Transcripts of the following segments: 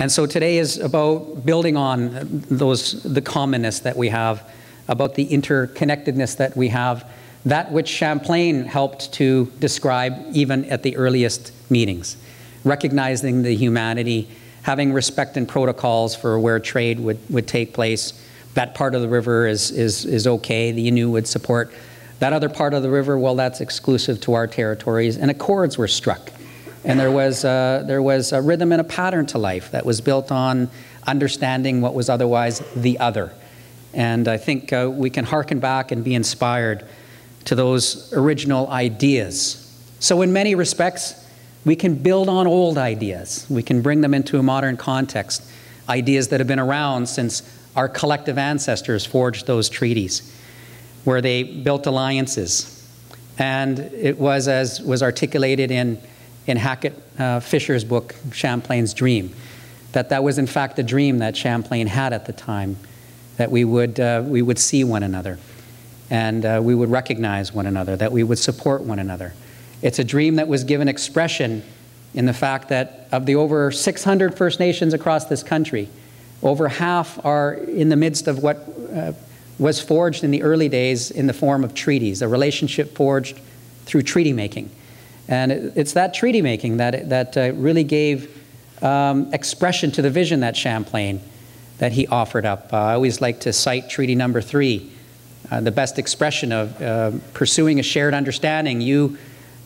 And so today is about building on the commonness that we have, about the interconnectedness that we have, that which Champlain helped to describe even at the earliest meetings, recognizing the humanity, having respect and protocols for where trade would take place. That part of the river is okay, the Innu would support. That other part of the river, well, that's exclusive to our territories, and accords were struck. And there was a rhythm and a pattern to life that was built on understanding what was otherwise the other. And I think we can hearken back and be inspired to those original ideas. So in many respects, we can build on old ideas. We can bring them into a modern context, ideas that have been around since our collective ancestors forged those treaties, where they built alliances. And it was, as was articulated in Hackett Fischer's book, Champlain's Dream, that was in fact the dream that Champlain had at the time, that we would see one another, and we would recognize one another, that we would support one another. It's a dream that was given expression in the fact that of the over 600 First Nations across this country, over half are in the midst of what was forged in the early days in the form of treaties, a relationship forged through treaty making. And it's that treaty making that really gave expression to the vision that Champlain, that he offered up. I always like to cite Treaty Number 3, the best expression of pursuing a shared understanding. You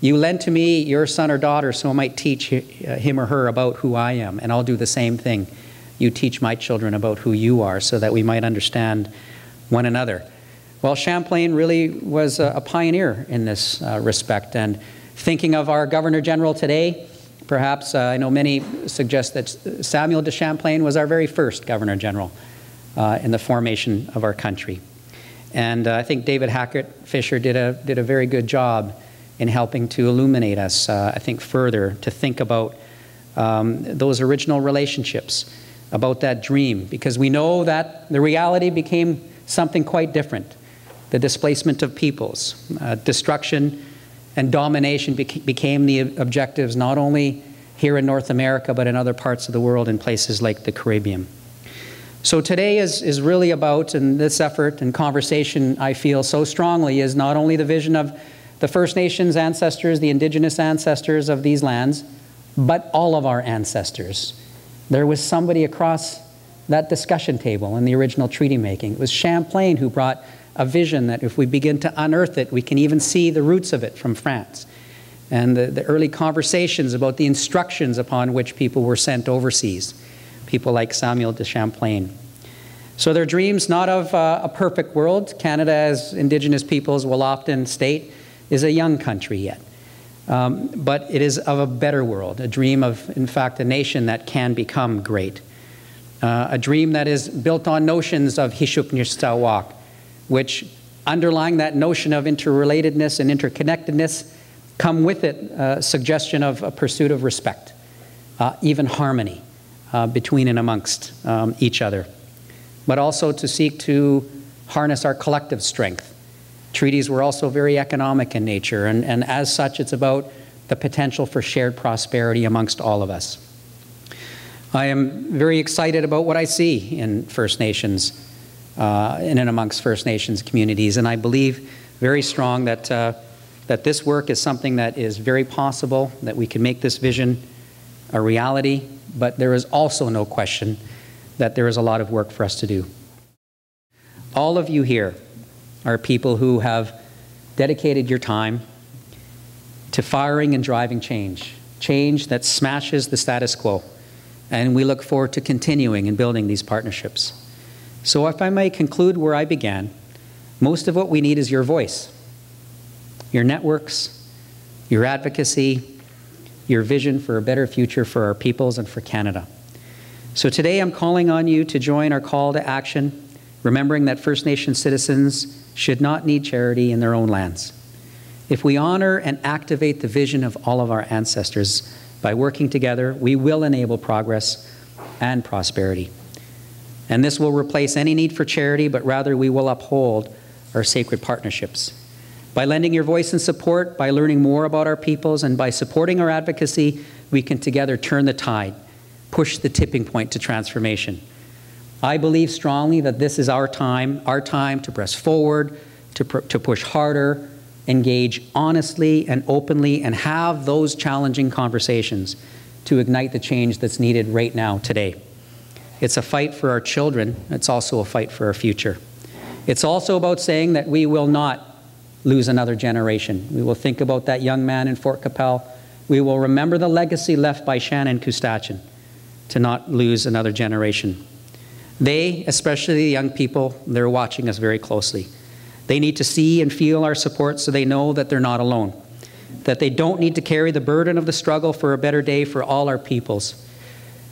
lend to me your son or daughter so I might teach him or her about who I am, and I'll do the same thing. You teach my children about who you are so that we might understand one another. Well, Champlain really was a pioneer in this respect, and thinking of our Governor General today, perhaps I know many suggest that Samuel de Champlain was our very first Governor General in the formation of our country. And I think David Hackett Fischer did a very good job in helping to illuminate us, I think, further to think about those original relationships, about that dream, because we know that the reality became something quite different. The displacement of peoples, destruction and domination became the objectives not only here in North America, but in other parts of the world, in places like the Caribbean. So today is really about, and this effort and conversation, I feel so strongly, is not only the vision of the First Nations ancestors, the Indigenous ancestors of these lands, but all of our ancestors. There was somebody across that discussion table in the original treaty making. It was Champlain who brought a vision that if we begin to unearth it, we can even see the roots of it from France. And the early conversations about the instructions upon which people were sent overseas, people like Samuel de Champlain. So their dreams not of a perfect world. Canada, as Indigenous peoples will often state, is a young country yet. But it is of a better world, a dream of, in fact, a nation that can become great. A dream that is built on notions of Hishuk-Nirstawak, which, underlying that notion of interrelatedness and interconnectedness, come with it a suggestion of a pursuit of respect, even harmony between and amongst each other, but also to seek to harness our collective strength. Treaties were also very economic in nature, and as such, it's about the potential for shared prosperity amongst all of us. I am very excited about what I see in First Nations, in and amongst First Nations communities, and I believe very strong that, that this work is something that is very possible, that we can make this vision a reality, but there is also no question that there is a lot of work for us to do. All of you here are people who have dedicated your time to firing and driving change, change that smashes the status quo, and we look forward to continuing and building these partnerships. So if I may conclude where I began, most of what we need is your voice, your networks, your advocacy, your vision for a better future for our peoples and for Canada. So today I'm calling on you to join our call to action, remembering that First Nation citizens should not need charity in their own lands. If we honor and activate the vision of all of our ancestors by working together, we will enable progress and prosperity. And this will replace any need for charity, but rather we will uphold our sacred partnerships. By lending your voice and support, by learning more about our peoples, and by supporting our advocacy, we can together turn the tide push the tipping point to transformation. I believe strongly that this is our time to press forward, to push harder, engage honestly and openly, and have those challenging conversations to ignite the change that's needed right now, today. It's a fight for our children. It's also a fight for our future. It's also about saying that we will not lose another generation. We will think about that young man in Fort Qu'Appelle. We will remember the legacy left by Shannon Kustachin to not lose another generation. They, especially the young people, they're watching us very closely. They need to see and feel our support so they know that they're not alone, that they don't need to carry the burden of the struggle for a better day for all our peoples,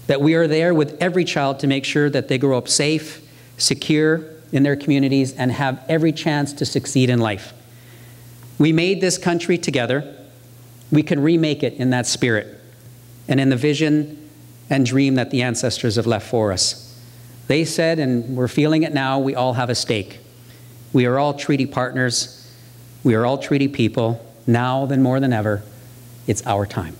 that we are there with every child to make sure that they grow up safe, secure in their communities, and have every chance to succeed in life. We made this country together. We can remake it in that spirit and in the vision and dream that the ancestors have left for us. They said, and we're feeling it now, we all have a stake. We are all treaty partners. We are all treaty people. Now, than more than ever, it's our time.